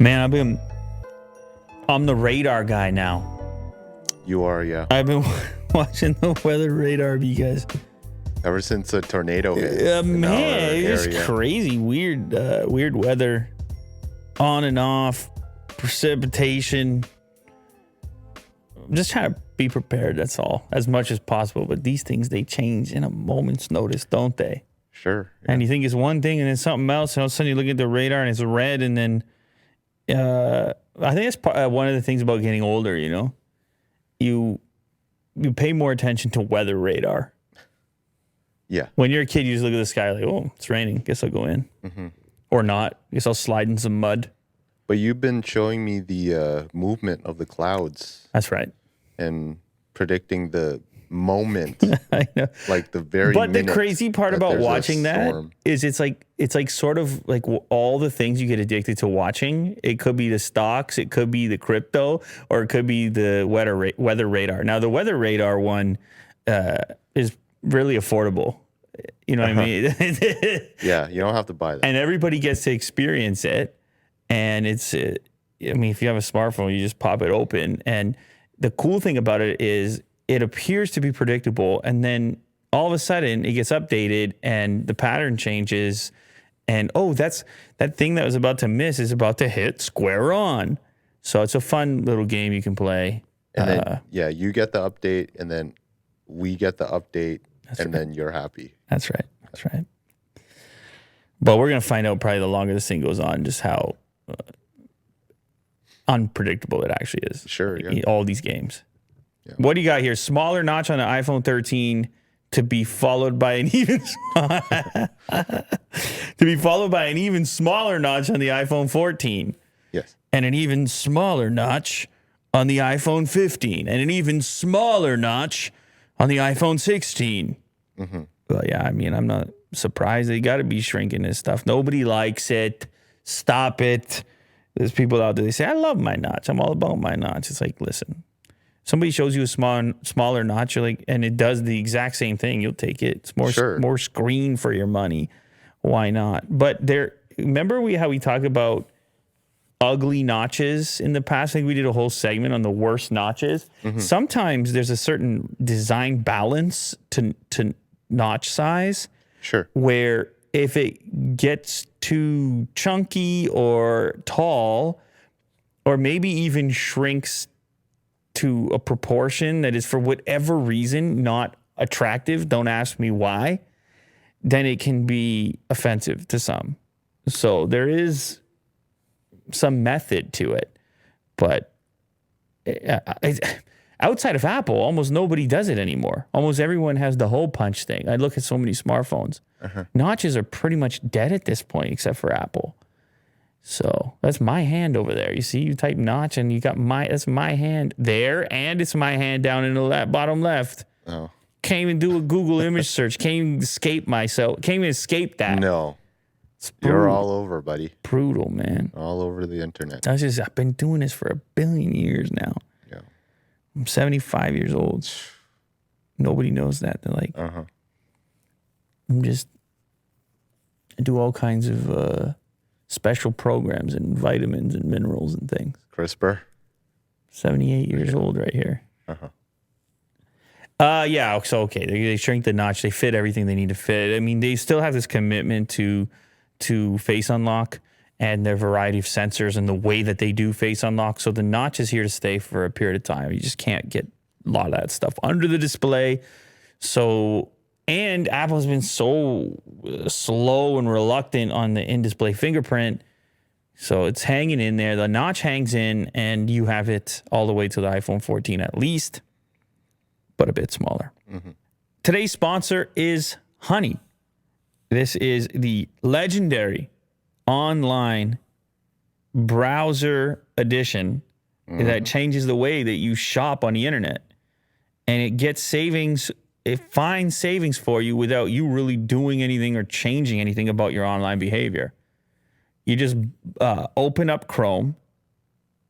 Man, I'm the radar guy now. You are, yeah. I've been watching the weather radar of you guys. Ever since a tornado hit. Man, it's just crazy, weird weather, on and off, precipitation. I'm just trying to be prepared. That's all, as much as possible. But these things, they change in a moment's notice, don't they? Sure. Yeah. And you think it's one thing, and then something else, and all of a sudden you look at the radar and it's red, and then I think that's one of the things about getting older. You know, you pay more attention to weather radar. Yeah. When you're a kid, you just look at the sky like, oh, it's raining. Guess I'll go in. Mm-hmm. Or not. Guess I'll slide in some mud. But you've been showing me the movement of the clouds. That's right. And predicting the moment. I know. Like the very But the crazy part about watching that is it's like sort of like all the things you get addicted to watching. It could be the stocks, it could be the crypto, or it could be the weather radar. Now, the weather radar one is really affordable. You know what I mean? Yeah, you don't have to buy that. And everybody gets to experience it. And it's, I mean, if you have a smartphone, you just pop it open. And the cool thing about it is it appears to be predictable. And then all of a sudden it gets updated and the pattern changes. And, oh, that thing that was about to miss is about to hit square on. So it's a fun little game you can play. And then, you get the update, and then we get the update, and then you're happy. That's right. That's right. But we're going to find out probably the longer this thing goes on just how unpredictable it actually is. Sure, yeah. All these games. Yeah. What do you got here? Smaller notch on the iPhone 13 to be followed by an even smaller notch on the iPhone 14. Yes. And an even smaller notch on the iPhone 15, and an even smaller notch on the iPhone 16. Mm-hmm. Well, yeah, I mean, I'm not surprised. They got to be shrinking this stuff. Nobody likes it. Stop it. There's people out there, they say, I love my notch. I'm all about my notch. It's like, listen, somebody shows you a smaller notch, you're like, and it does the exact same thing, you'll take it. It's more screen for your money. Why not? But remember how we talk about ugly notches in the past? I think we did a whole segment on the worst notches. Mm-hmm. Sometimes there's a certain design balance to notch size. Sure. Where if it gets too chunky or tall, or maybe even shrinks to a proportion that is for whatever reason not attractive, don't ask me why, then it can be offensive to some. So there is some method to it, but outside of Apple, almost nobody does it anymore. Almost everyone has the hole punch thing. I look at so many smartphones. Notches are pretty much dead at this point, except for Apple. So that's my hand over there. You see, you type notch and you got that's my hand there, and it's my hand down in the bottom left. Oh. Can't even do a Google image search. Can't even escape myself. Can't even escape that. No. You're all over, buddy. Brutal, man. All over the internet. I've been doing this for 1 billion years now. Yeah. I'm 75 years old. Nobody knows that. They're like, I do all kinds of special programs and vitamins and minerals and things. CRISPR? 78 years old right here. Yeah, so okay. They shrink the notch. They fit everything they need to fit. I mean, they still have this commitment to face unlock and their variety of sensors and the way that they do face unlock. So the notch is here to stay for a period of time. You just can't get a lot of that stuff under the display. So, and Apple's been so slow and reluctant on the in-display fingerprint. So it's hanging in there. The notch hangs in, and you have it all the way to the iPhone 14 at least, but a bit smaller. Mm-hmm. Today's sponsor is Honey. This is the legendary online browser edition that changes the way that you shop on the internet. And it gets savings. It finds savings for you without you really doing anything or changing anything about your online behavior. You just open up Chrome,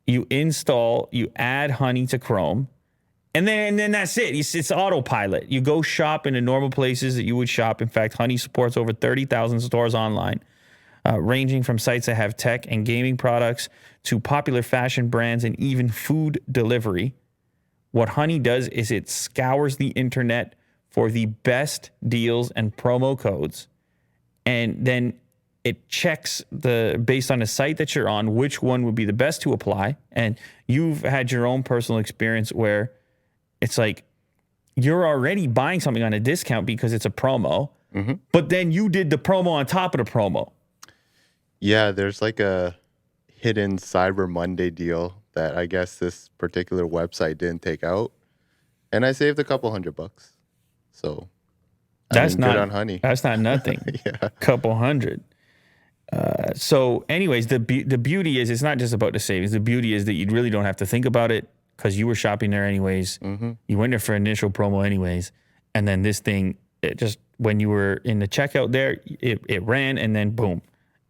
you add Honey to Chrome, and then that's it. It's autopilot. You go shop in the normal places that you would shop. In fact, Honey supports over 30,000 stores online. ranging from sites that have tech and gaming products to popular fashion brands and even food delivery. What Honey does is it scours the internet for the best deals and promo codes, and then it checks based on the site that you're on, which one would be the best to apply. And you've had your own personal experience where it's like you're already buying something on a discount because it's a promo, but then you did the promo on top of the promo. Yeah, there's like a hidden Cyber Monday deal that I guess this particular website didn't take out, and I saved a couple $100. So That's good on Honey. That's not nothing. Yeah. Couple hundred. So anyways, the beauty is it's not just about the savings. The beauty is that you really don't have to think about it because you were shopping there anyways. You went there for initial promo anyways. And then this thing, it just, when you were in the checkout there, it ran and then boom,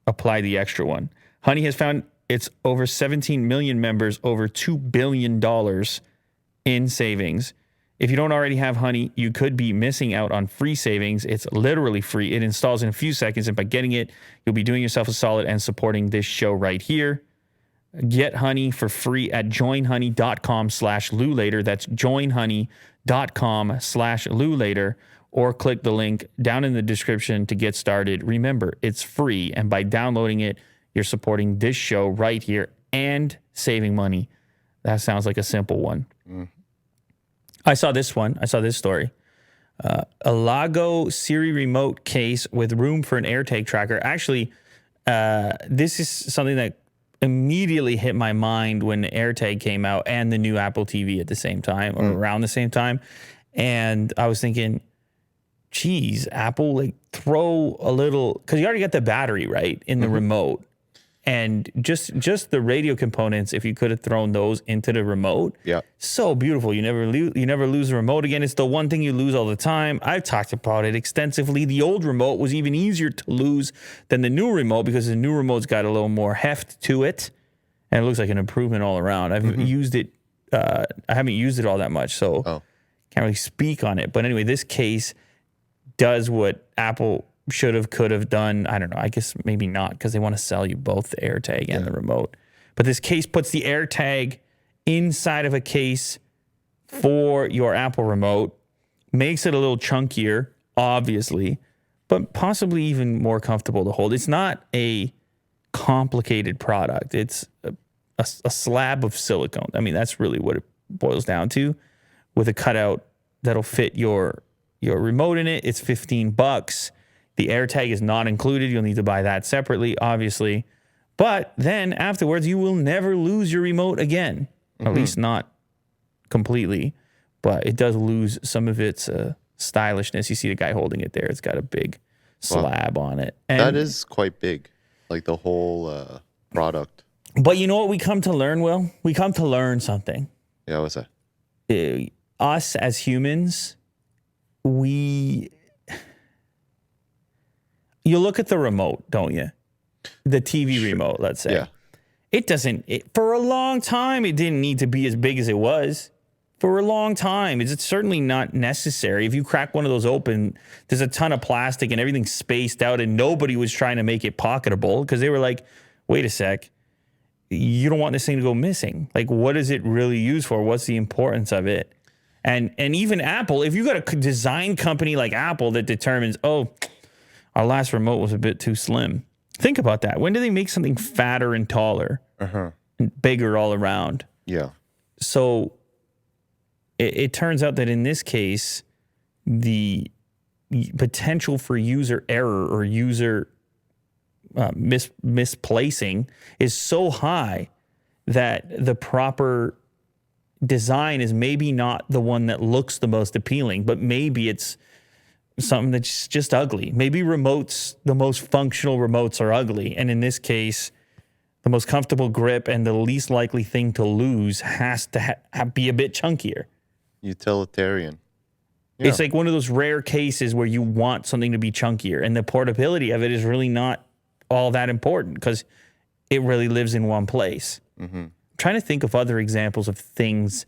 apply the extra one. Honey has found its over 17 million members, over $2 billion in savings. If you don't already have Honey, you could be missing out on free savings. It's literally free. It installs in a few seconds, and by getting it, you'll be doing yourself a solid and supporting this show right here. Get Honey for free at joinhoney.com/LouLater. That's joinhoney.com/LouLater, or click the link down in the description to get started. Remember, it's free, and by downloading it, you're supporting this show right here and saving money. That sounds like a simple one. I saw this one. I saw this story. A Lago Siri remote case with room for an AirTag tracker. Actually, this is something that immediately hit my mind when the AirTag came out and the new Apple TV at the same time, or around the same time. And I was thinking, geez, Apple, like throw a little, because you already got the battery, right, in the remote. And just the radio components, if you could have thrown those into the remote, so beautiful. You never lose the remote again. It's the one thing you lose all the time. I've talked about it extensively. The old remote was even easier to lose than the new remote because the new remote's got a little more heft to it, and it looks like an improvement all around. I've used it. I haven't used it all that much, so can't really speak on it. But anyway, this case does what Apple should have, could have done. I don't know. I guess maybe not, because they want to sell you both the AirTag and the remote. But this case puts the AirTag inside of a case for your Apple remote, makes it a little chunkier, obviously, but possibly even more comfortable to hold. It's not a complicated product. It's a slab of silicone. I mean, that's really what it boils down to, with a cutout that'll fit your remote in it. It's $15. The AirTag is not included. You'll need to buy that separately, obviously. But then afterwards, you will never lose your remote again. At least not completely. But it does lose some of its stylishness. You see the guy holding it there. It's got a big slab on it. And that is quite big, like the whole product. But you know what we come to learn, Will? We come to learn something. Yeah, what's that? Us as humans, you look at the remote, don't you? The TV remote, let's say. Yeah. It doesn't, for a long time, it didn't need to be as big as it was. For a long time. It's certainly not necessary. If you crack one of those open, there's a ton of plastic and everything's spaced out, and nobody was trying to make it pocketable because they were like, wait a sec, you don't want this thing to go missing. Like, what is it really used for? What's the importance of it? And even Apple, if you got a design company like Apple that determines, oh, our last remote was a bit too slim. Think about that. When do they make something fatter and taller and bigger all around? Yeah. So it turns out that in this case, the potential for user error or user misplacing is so high that the proper design is maybe not the one that looks the most appealing, but maybe it's something that's just ugly. Maybe remotes, the most functional remotes are ugly. And in this case, the most comfortable grip and the least likely thing to lose has to be a bit chunkier. Utilitarian. Yeah. It's like one of those rare cases where you want something to be chunkier, and the portability of it is really not all that important because it really lives in one place. I'm trying to think of other examples of things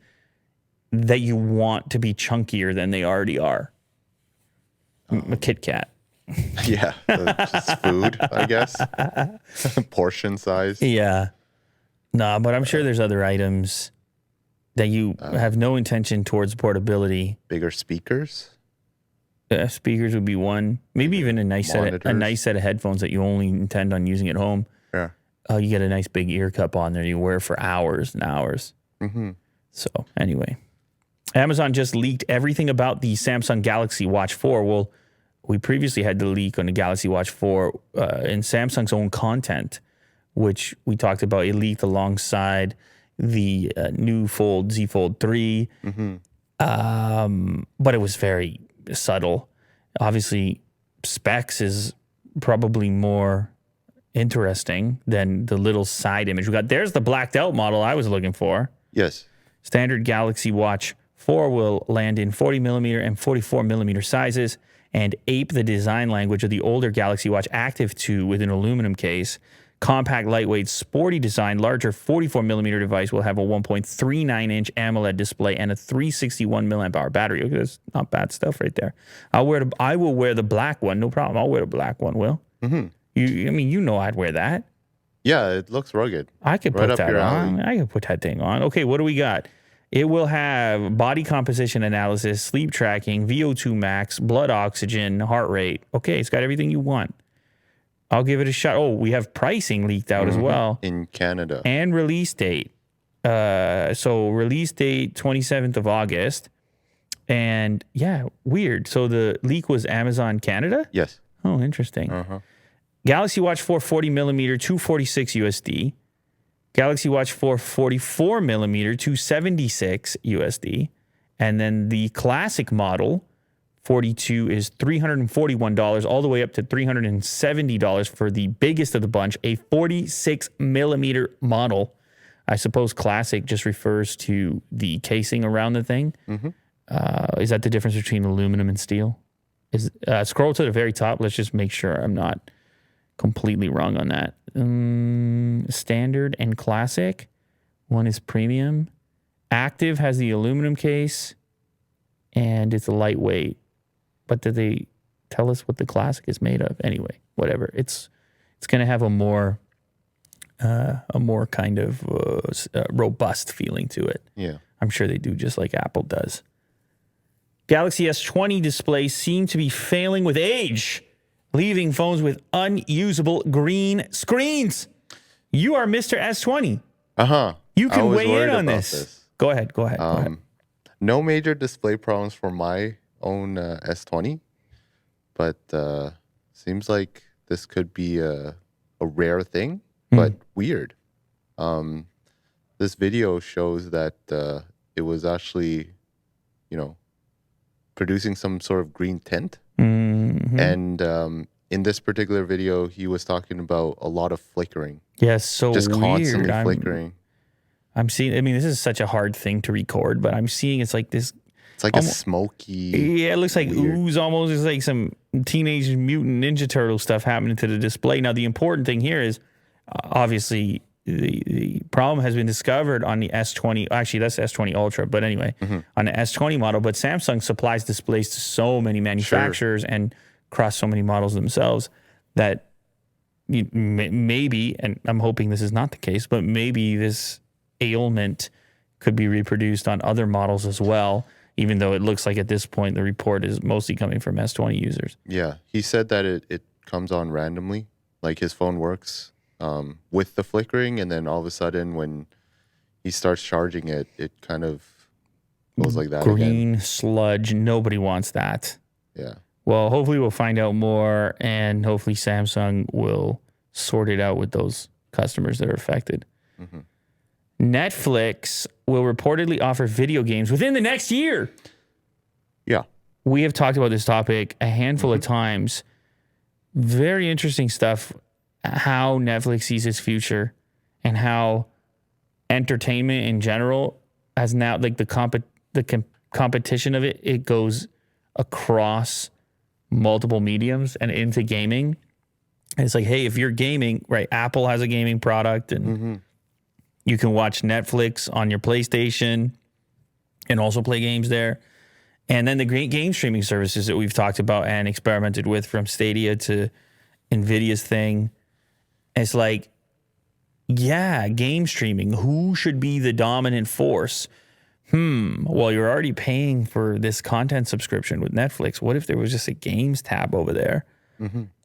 that you want to be chunkier than they already are. A Kit Kat. Yeah, just food, I guess. Portion size. Yeah. No, but I'm sure there's other items that you have no intention towards portability. Bigger speakers. Speakers would be one. Maybe even a nice set of headphones that you only intend on using at home. Yeah. You get a nice big ear cup on there you wear for hours and hours. Mm-hmm. So anyway, Amazon just leaked everything about the Samsung Galaxy Watch 4. Well, we previously had the leak on the Galaxy Watch 4 in Samsung's own content, which we talked about. It leaked alongside the new Fold, Z Fold 3. But it was very subtle. Obviously, specs is probably more interesting than the little side image we got. There's the blacked out model I was looking for. Yes. Standard Galaxy Watch 4 will land in 40 millimeter and 44 millimeter sizes and ape the design language of the older Galaxy Watch Active 2 with an aluminum case. Compact, lightweight, sporty design, larger 44 millimeter device will have a 1.39 inch AMOLED display and a 361 milliamp hour battery. Okay, that's not bad stuff right there. I will wear the black one, no problem. I'll wear the black one, Will. Mm-hmm. You know I'd wear that. Yeah, it looks rugged. I could put that on. I could put that thing on. Okay, what do we got? It will have body composition analysis, sleep tracking, VO2 max, blood oxygen, heart rate. Okay, it's got everything you want. I'll give it a shot. Oh, we have pricing leaked out as well. In Canada. And release date. So release date 27th of August. And yeah, weird. So the leak was Amazon Canada? Yes. Oh, interesting. Galaxy Watch 4 40 millimeter, 246 USD. Galaxy Watch 4 44 millimeter, 276 USD. And then the classic model 42 is $341 all the way up to $370 for the biggest of the bunch, a 46 millimeter model. I suppose classic just refers to the casing around the thing. Is that the difference between aluminum and steel? Scroll to the very top. Let's just make sure I'm not completely wrong on that. Standard and classic. One is premium. Active has the aluminum case and it's a lightweight. But did they tell us what the classic is made of? Anyway, whatever. It's going to have a more kind of robust feeling to it. Yeah. I'm sure they do, just like Apple does. Galaxy S20 displays seem to be failing with age, leaving phones with unusable green screens. You are Mr. S20. You can weigh in on this. Go ahead. Go ahead. No major display problems for my own S20, but seems like this could be a rare thing, but weird. This video shows that it was actually, producing some sort of green tint. And in this particular video, he was talking about a lot of flickering. Yes, so just weird. Constantly flickering. I'm seeing, this is such a hard thing to record, but I'm seeing it's like this. It's like a smoky. Yeah, it looks like ooze almost. It's like some Teenage Mutant Ninja Turtle stuff happening to the display. Now, the important thing here is obviously the problem has been discovered on the S20. Actually, that's S20 Ultra. But anyway, on the S20 model. But Samsung supplies displays to so many manufacturers and across so many models themselves that maybe, and I'm hoping this is not the case, but maybe this ailment could be reproduced on other models as well. Even though it looks like at this point the report is mostly coming from S20 users. Yeah. He said that it comes on randomly. Like his phone works with the flickering, and then all of a sudden when he starts charging it, it kind of goes like that Green again. sludge. Nobody wants that. Yeah. Well, hopefully we'll find out more, and hopefully Samsung will sort it out with those customers that are affected. Netflix will reportedly offer video games within the next year. Yeah. We have talked about this topic a handful of times. Very interesting stuff, how Netflix sees its future and how entertainment in general has now, like the competition of it goes across multiple mediums and into gaming. And it's like, hey, if you're gaming, right, Apple has a gaming product and you can watch Netflix on your PlayStation and also play games there. And then the great game streaming services that we've talked about and experimented with, from Stadia to NVIDIA's thing. It's like, yeah, game streaming. Who should be the dominant force? Well, you're already paying for this content subscription with Netflix. What if there was just a games tab over there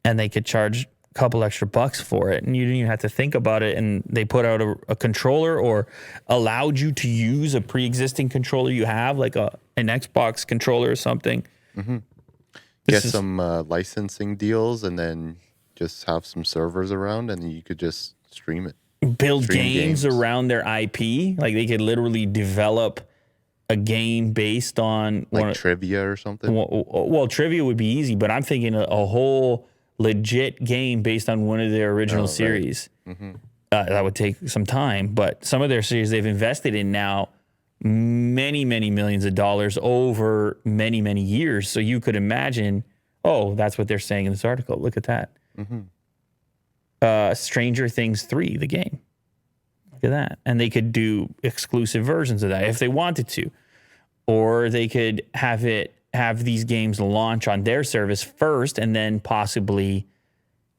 and they could charge a couple extra bucks for it and you didn't even have to think about it, and they put out a controller or allowed you to use a pre-existing controller you have, like an Xbox controller or something. Get some licensing deals and then just have some servers around and you could just stream it. Build games around their IP. Like they could literally develop a game based on like trivia or something. Well, trivia would be easy, but I'm thinking a whole legit game based on one of their original series. That would take some time, but some of their series they've invested in now many, many millions of dollars over many, many years. So you could imagine, that's what they're saying in this article. Look at that. Stranger Things 3, the game. Look at that. And they could do exclusive versions of that if they wanted to. Or they could have these games launch on their service first and then possibly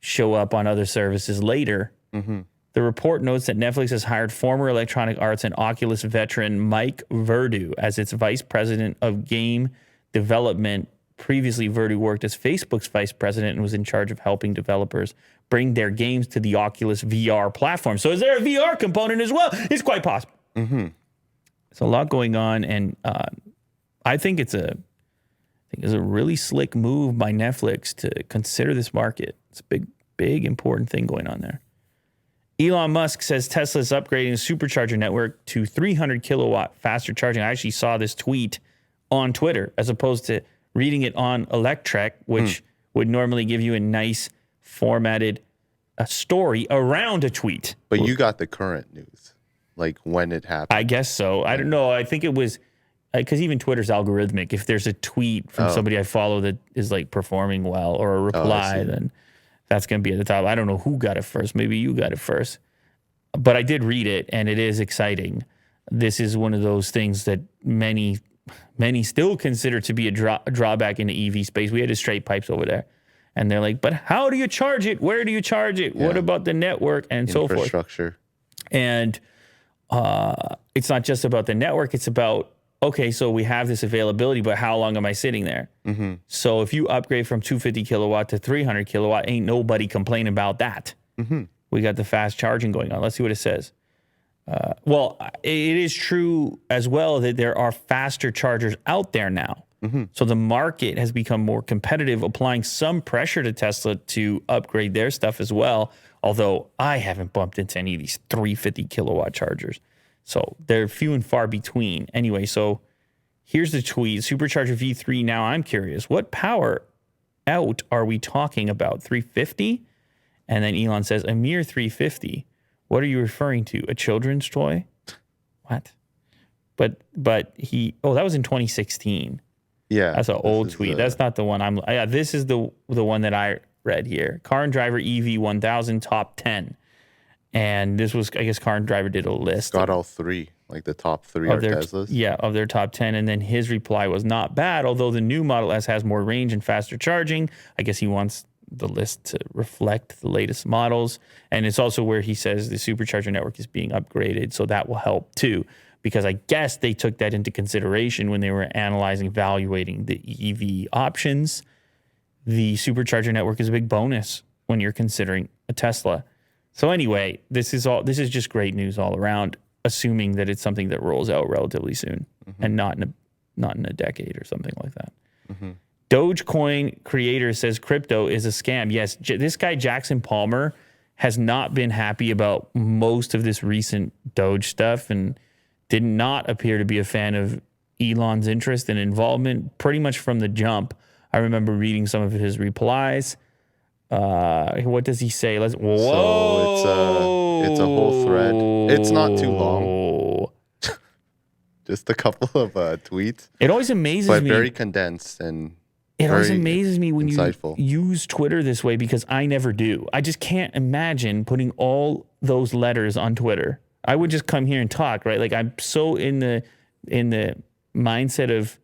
show up on other services later. The report notes that Netflix has hired former Electronic Arts and Oculus veteran Mike Verdu as its vice president of game development. Previously, Verdu worked as Facebook's vice president and was in charge of helping developers bring their games to the Oculus VR platform. So is there a VR component as well? It's quite possible. There's a lot going on, and I think it's a really slick move by Netflix to consider this market. It's a big, important thing going on there. Elon Musk says Tesla's upgrading the Supercharger network to 300 kilowatt faster charging. I actually saw this tweet on Twitter as opposed to reading it on Electrek, which would normally give you a nice formatted story around a tweet. But you got the current news, like when it happened. I guess so. I don't know. I think it was because even Twitter's algorithmic. If there's a tweet from somebody I follow that is like performing well or a reply, then that's going to be at the top. I don't know who got it first. Maybe you got it first. But I did read it, and it is exciting. This is one of those things that many still consider to be a drawback in the EV space. We had the straight pipes over there. And they're like, but how do you charge it? Where do you charge it? Yeah. What about the network and so forth? Infrastructure. And it's not just about the network. It's about, okay, so we have this availability, but how long am I sitting there? So if you upgrade from 250 kilowatt to 300 kilowatt, ain't nobody complaining about that. We got the fast charging going on. Let's see what it says. Well, it is true as well that there are faster chargers out there now. So the market has become more competitive, applying some pressure to Tesla to upgrade their stuff as well. Although I haven't bumped into any of these 350 kilowatt chargers. So they're few and far between. Anyway, so here's the tweet. Supercharger V3. Now I'm curious, what power out are we talking about? 350? And then Elon says, a mere 350. What are you referring to? A children's toy? What? But that was in 2016. Yeah. That's an old tweet. That's not the one this is the one that I read here. Car and Driver EV 1000 top 10. And this was, I guess Car and Driver did a list. Got all three, like the top three are Teslas. Yeah, of their top 10. And then his reply was not bad, although the new Model S has more range and faster charging. I guess he wants the list to reflect the latest models. And it's also where he says the Supercharger network is being upgraded. So that will help too, because I guess they took that into consideration when they were evaluating the EV options. The Supercharger network is a big bonus when you're considering a Tesla. So anyway, this is just great news all around, assuming that it's something that rolls out relatively soon and not in a decade or something like that. Dogecoin Creator says crypto is a scam. Yes, this guy Jackson Palmer has not been happy about most of this recent Doge stuff and did not appear to be a fan of Elon's interest and involvement pretty much from the jump. I remember reading some of his replies. What does he say? So it's a whole thread. It's not too long. Just a couple of tweets. It always amazes me. But very condensed and it always amazes me when insightful. You use Twitter this way because I never do. I just can't imagine putting all those letters on Twitter. I would just come here and talk, right? Like I'm so in the mindset of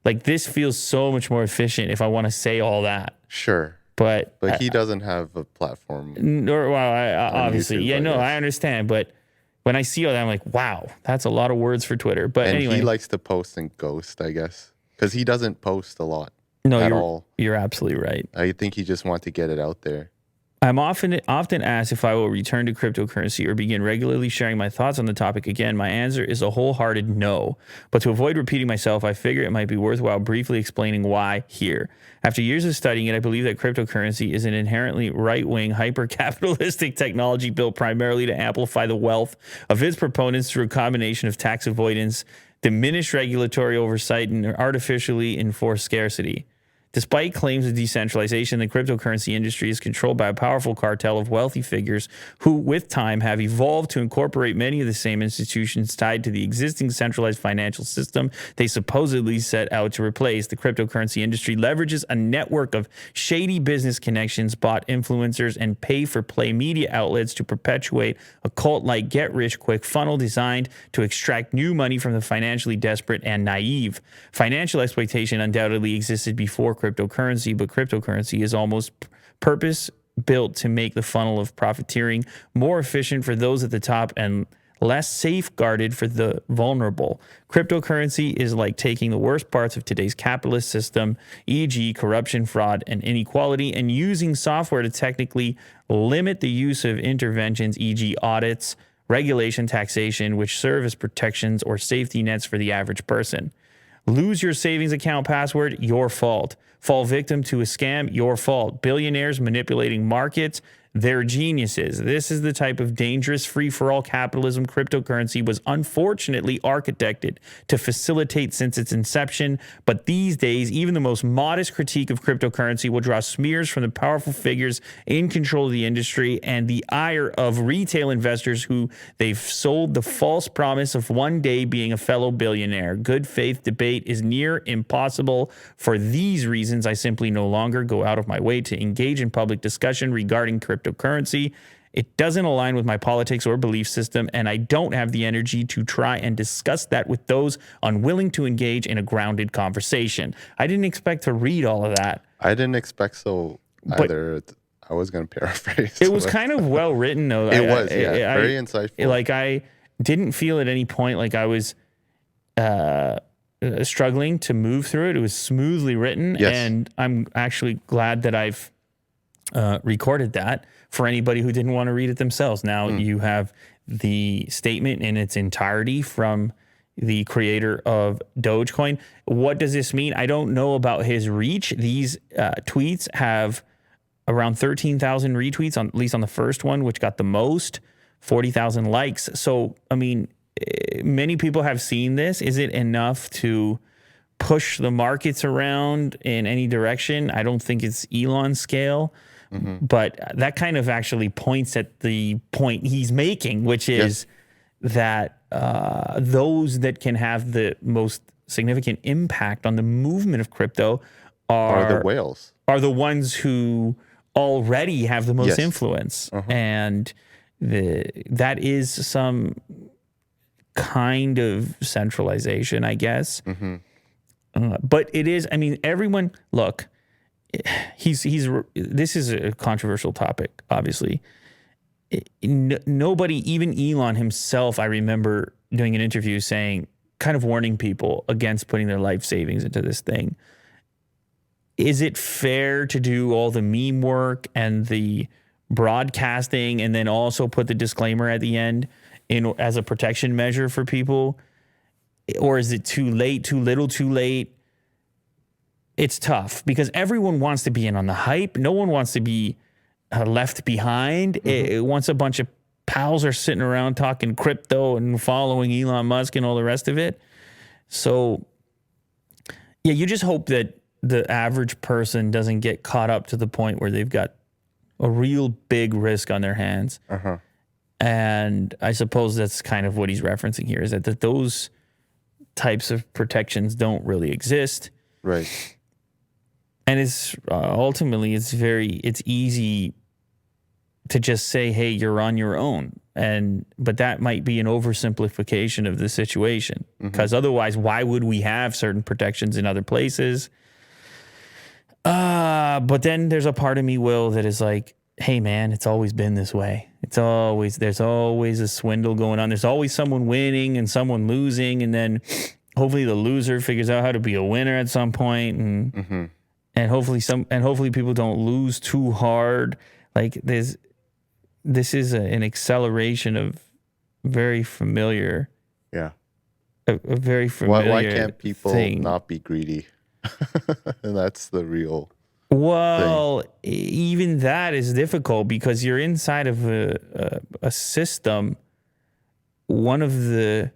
Like this feels so much more efficient if I want to say all that. Sure. But he doesn't have a platform. Well, obviously, YouTube, yeah, no, guess. I understand. But when I see all that, I'm like, wow, that's a lot of words for Twitter. But And anyway, he likes to post and ghost, I guess, because he doesn't post a lot no, at all. You're absolutely right. I think he just wants to get it out there. I'm often asked if I will return to cryptocurrency or begin regularly sharing my thoughts on the topic again. My answer is a wholehearted no. But to avoid repeating myself, I figure it might be worthwhile briefly explaining why here. After years of studying it, I believe that cryptocurrency is an inherently right-wing, hyper-capitalistic technology built primarily to amplify the wealth of its proponents through a combination of tax avoidance, diminished regulatory oversight, and artificially enforced scarcity. Despite claims of decentralization, the cryptocurrency industry is controlled by a powerful cartel of wealthy figures who, with time, have evolved to incorporate many of the same institutions tied to the existing centralized financial system they supposedly set out to replace. The cryptocurrency industry leverages a network of shady business connections, bot influencers, and pay-for-play media outlets to perpetuate a cult-like get-rich-quick funnel designed to extract new money from the financially desperate and naive. Financial exploitation undoubtedly existed before cryptocurrency, but cryptocurrency is almost purpose built to make the funnel of profiteering more efficient for those at the top and less safeguarded for the vulnerable. Cryptocurrency is like taking the worst parts of today's capitalist system, e.g. corruption, fraud, and inequality, and using software to technically limit the use of interventions, e.g. audits, regulation, taxation, which serve as protections or safety nets for the average person. Lose your savings account password, your fault. Fall victim to a scam, your fault. Billionaires manipulating markets, they're geniuses. This is the type of dangerous free-for-all capitalism cryptocurrency was unfortunately architected to facilitate since its inception. But these days, even the most modest critique of cryptocurrency will draw smears from the powerful figures in control of the industry and the ire of retail investors who they've sold the false promise of one day being a fellow billionaire. Good faith debate is near impossible. For these reasons, I simply no longer go out of my way to engage in public discussion regarding cryptocurrency. It doesn't align with my politics or belief system, and I don't have the energy to try and discuss that with those unwilling to engage in a grounded conversation. I didn't expect to read all of that. I didn't expect so either. I was going to paraphrase. It was kind of well written, though. It was, very insightful. Like, I didn't feel at any point like I was struggling to move through it. It was smoothly written, Yes. and I'm actually glad that I've recorded that for anybody who didn't want to read it themselves. Now you have the statement in its entirety from the creator of Dogecoin. What does this mean? I don't know about his reach. These tweets have around 13,000 retweets, at least on the first one, which got the most, 40,000 likes. So, I mean, many people have seen this. Is it enough to push the markets around in any direction? I don't think it's Elon scale. But that kind of actually points at the point he's making, which is that those that can have the most significant impact on the movement of crypto are the whales. Are the ones who already have the most influence. And that is some kind of centralization, I guess. But it is, I mean, everyone, look, this is a controversial topic, obviously. Nobody, even Elon himself, I remember doing an interview saying, kind of warning people against putting their life savings into this thing. Is it fair to do all the meme work and the broadcasting and then also put the disclaimer at the end as a protection measure for people? Or is it too late, too little, too late? It's tough because everyone wants to be in on the hype. No one wants to be left behind. Once a bunch of pals are sitting around talking crypto and following Elon Musk and all the rest of it. So, yeah, you just hope that the average person doesn't get caught up to the point where they've got a real big risk on their hands. And I suppose that's kind of what he's referencing here, is that those types of protections don't really exist. Right. And it's ultimately it's easy to just say, hey, you're on your own. but that might be an oversimplification of the situation, because otherwise, why would we have certain protections in other places? But then there's a part of me, Will, that is like, hey man, it's always been this way. There's always a swindle going on. There's always someone winning and someone losing, and then hopefully the loser figures out how to be a winner at some point, and hopefully people don't lose too hard. Like this is an acceleration of very familiar. Yeah. A very familiar. Why can't people thing. not be greedy? And that's the real. Well, even that is difficult because you're inside of a system. One of the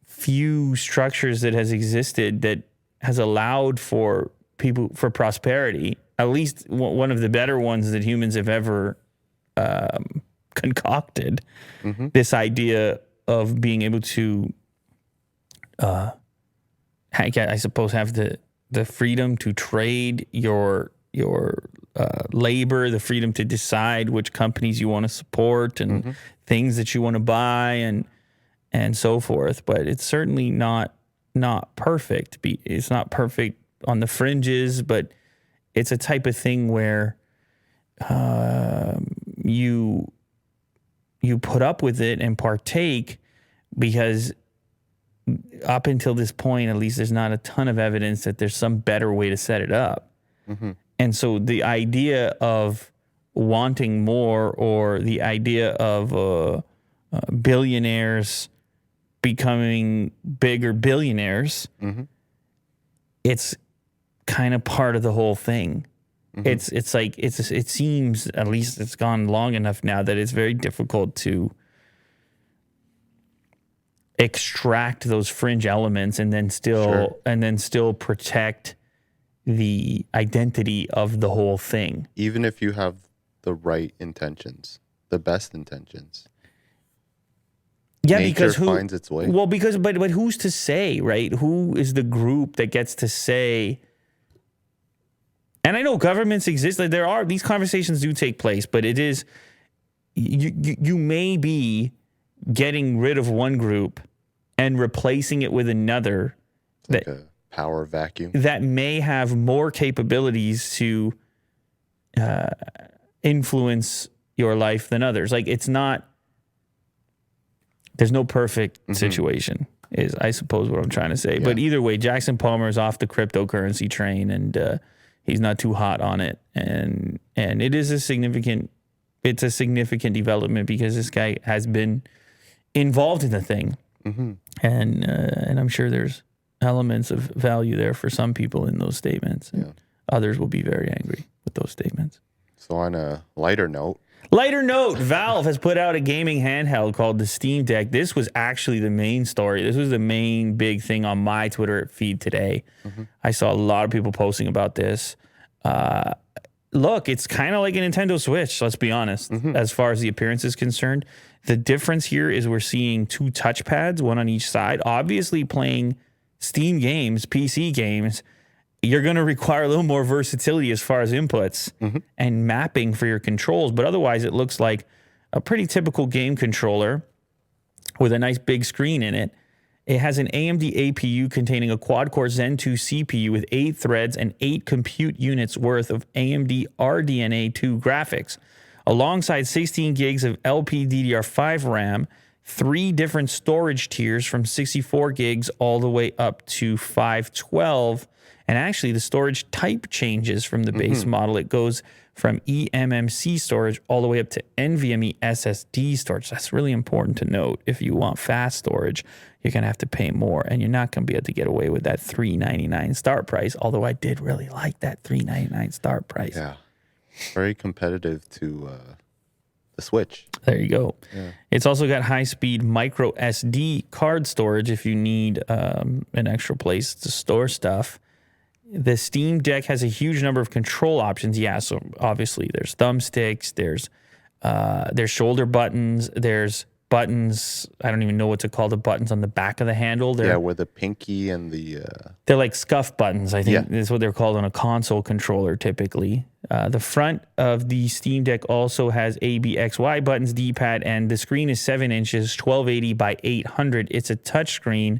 few structures that has existed that has allowed for people for prosperity, at least one of the better ones that humans have ever concocted. This idea of being able to, I suppose, have the freedom to trade your labor, the freedom to decide which companies you want to support and things that you want to buy and so forth. But it's certainly not perfect. It's not perfect on the fringes, but it's a type of thing where you put up with it and partake because up until this point, at least, there's not a ton of evidence that there's some better way to set it up. And so the idea of wanting more, or the idea of billionaires becoming bigger billionaires, it's kind of part of the whole thing. It's like it seems, at least it's gone long enough now, that it's very difficult to extract those fringe elements and then still protect the identity of the whole thing. Even if you have the right intentions, the best intentions. Yeah, Nature because finds its way. Well, but who's to say, right? Who is the group that gets to say? And I know governments exist. Like these conversations do take place, but it is you may be getting rid of one group and replacing it with another like a power vacuum that may have more capabilities to influence your life than others. Like there's no perfect situation, is I suppose what I'm trying to say. Yeah. But either way, Jackson Palmer is off the cryptocurrency train, and he's not too hot on it. And it is a significant development because this guy has been involved in the thing. And I'm sure there's elements of value there for some people in those statements. And others will be very angry with those statements. So on a lighter note, Valve has put out a gaming handheld called the Steam Deck. This was actually the main story. This was the main big thing on my Twitter feed today. I saw a lot of people posting about this. Look, it's kind of like a Nintendo Switch, let's be honest, as far as the appearance is concerned. The difference here is we're seeing two touchpads, one on each side. Obviously, playing Steam games, PC games, you're going to require a little more versatility as far as inputs and mapping for your controls. But otherwise, it looks like a pretty typical game controller with a nice big screen in it. It has an AMD APU containing a quad-core Zen 2 CPU with 8 threads and 8 compute units worth of AMD RDNA 2 graphics, alongside 16 gigs of LPDDR5 RAM, 3 different storage tiers from 64 gigs all the way up to 512. And actually, the storage type changes from the base model. It goes from eMMC storage all the way up to NVMe SSD storage. That's really important to note. If you want fast storage, you're going to have to pay more, and you're not going to be able to get away with that $399 start price, although I did really like that $399 start price. Yeah. Very competitive to the Switch. There you go. Yeah. It's also got high-speed micro SD card storage if you need an extra place to store stuff. The Steam Deck has a huge number of control options. Yeah, so obviously there's thumbsticks, there's shoulder buttons, there's buttons. I don't even know what to call the buttons on the back of the handle. Yeah, where the pinky and the They're like scuff buttons. I think is what they're called on a console controller typically. The front of the Steam Deck also has A, B, X, Y buttons, D-pad, and the screen is 7 inches, 1280 by 800. It's a touchscreen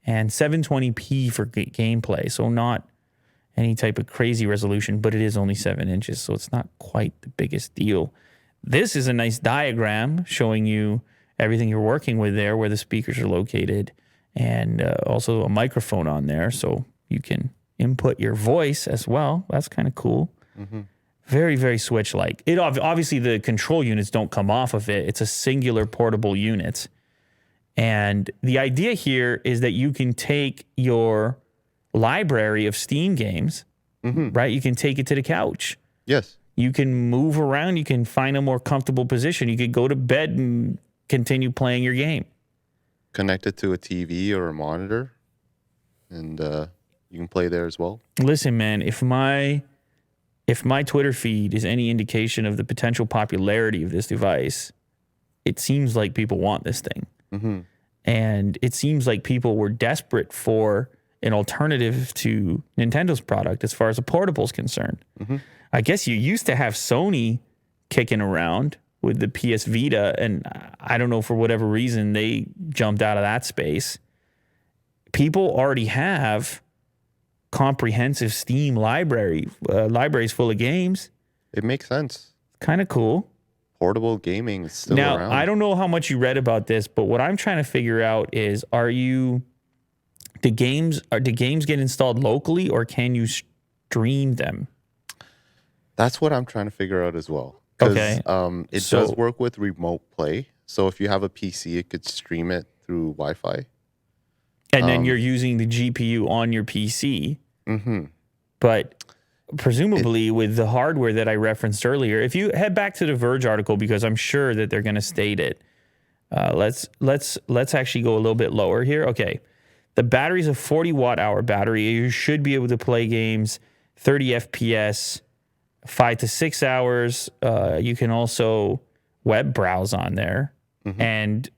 and 720p for gameplay. So not any type of crazy resolution, but it is only 7 inches. So it's not quite the biggest deal. This is a nice diagram showing you everything you're working with there, where the speakers are located, and also a microphone on there, so you can input your voice as well. That's kind of cool. Mm-hmm. Very, very Switch-like. It obviously the control units don't come off of it. It's a singular portable unit. And the idea here is that you can take your library of Steam games, right? You can take it to the couch. Yes. You can move around. You can find a more comfortable position. You could go to bed and continue playing your game. Connect it to a TV or a monitor, and you can play there as well. Listen, man, if my Twitter feed is any indication of the potential popularity of this device, it seems like people want this thing. Mm-hmm. And it seems like people were desperate for an alternative to Nintendo's product as far as a portable is concerned. Mm-hmm. I guess you used to have Sony kicking around with the PS Vita, and I don't know, for whatever reason, they jumped out of that space. People already have comprehensive Steam libraries full of games. It makes sense. Kind of cool. Portable gaming is still now, around. I don't know how much you read about this, but what I'm trying to figure out is, do games get installed locally, or can you stream them? That's what I'm trying to figure out as well. Okay. It does work with remote play. So if you have a PC, it could stream it through Wi-Fi. And then you're using the GPU on your PC. Mm-hmm. But presumably with the hardware that I referenced earlier, if you head back to the Verge article, because I'm sure that they're going to state it. Let's actually go a little bit lower here. Okay. The battery's a 40 watt hour battery. You should be able to play games 30 FPS, 5 to 6 hours. You can also web browse on there and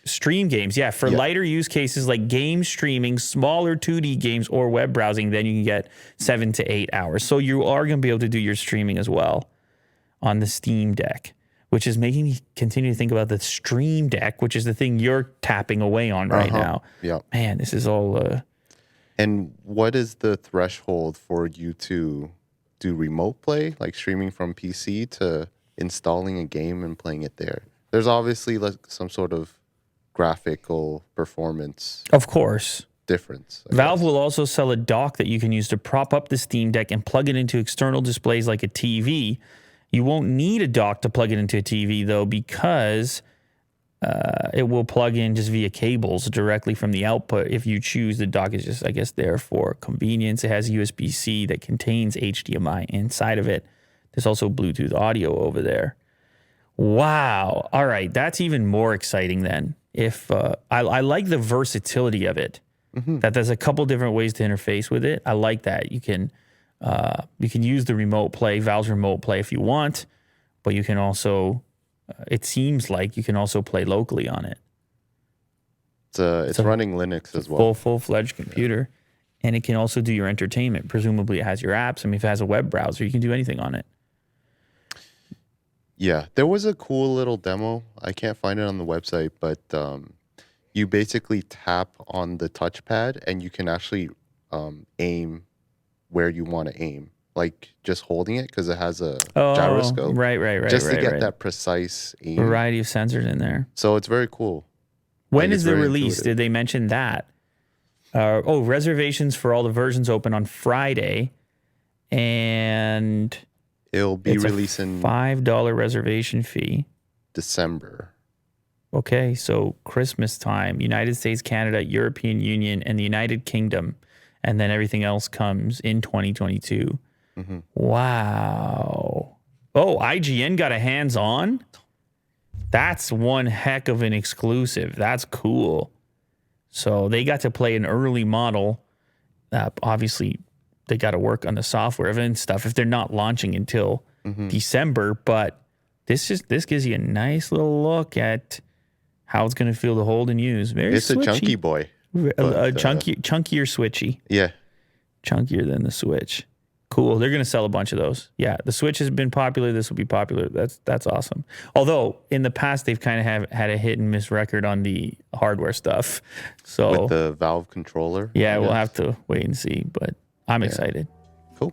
stream games. Yeah, for lighter use cases like game streaming, smaller 2D games, or web browsing, then you can get 7 to 8 hours. So you are going to be able to do your streaming as well on the Steam Deck, which is making me continue to think about the Stream Deck, which is the thing you're tapping away on right now. Yeah. Man, this is all... And what is the threshold for you to do remote play, like streaming from PC, to installing a game and playing it there? There's obviously like some sort of graphical performance, of course, difference. Valve will also sell a dock that you can use to prop up the Steam Deck and plug it into external displays like a TV. You won't need a dock to plug it into a TV, though, because it will plug in just via cables directly from the output. If you choose, the dock is just, I guess, there for convenience. It has USB-C that contains HDMI inside of it. There's also Bluetooth audio over there. Wow. All right. That's even more exciting then. If I like the versatility of it, that there's a couple different ways to interface with it. I like that. You can use the remote play, Valve's remote play if you want, but you can also, it seems like you can also play locally on it. It's running Linux as well. Full-fledged computer. Yeah. And it can also do your entertainment. Presumably it has your apps. I mean, if it has a web browser, you can do anything on it. Yeah, there was a cool little demo. I can't find it on the website, but you basically tap on the touchpad and you can actually aim where you want to aim, like just holding it because it has a gyroscope. Right. Just to get that precise aim. Variety of sensors in there. So it's very cool. When is the release? Intuitive. Did they mention that? Reservations for all the versions open on Friday, and it'll be releasing $5 reservation fee. December. Okay, so Christmas time, United States, Canada, European Union, and the United Kingdom, and then everything else comes in 2022. Mm-hmm. Wow. Oh, IGN got a hands-on? That's one heck of an exclusive. That's cool. So they got to play an early model. Obviously, they got to work on the software and stuff if they're not launching until December. But this gives you a nice little look at how it's going to feel to hold and use. Very It's switchy. a chunky boy. Chunkier Switchy. Yeah. Chunkier than the Switch. Cool. They're going to sell a bunch of those. Yeah, the Switch has been popular. This will be popular. That's awesome. Although in the past they've kind of had a hit and miss record on the hardware stuff. So With the Valve controller. yeah, we'll have to wait and see. But I'm excited. Cool.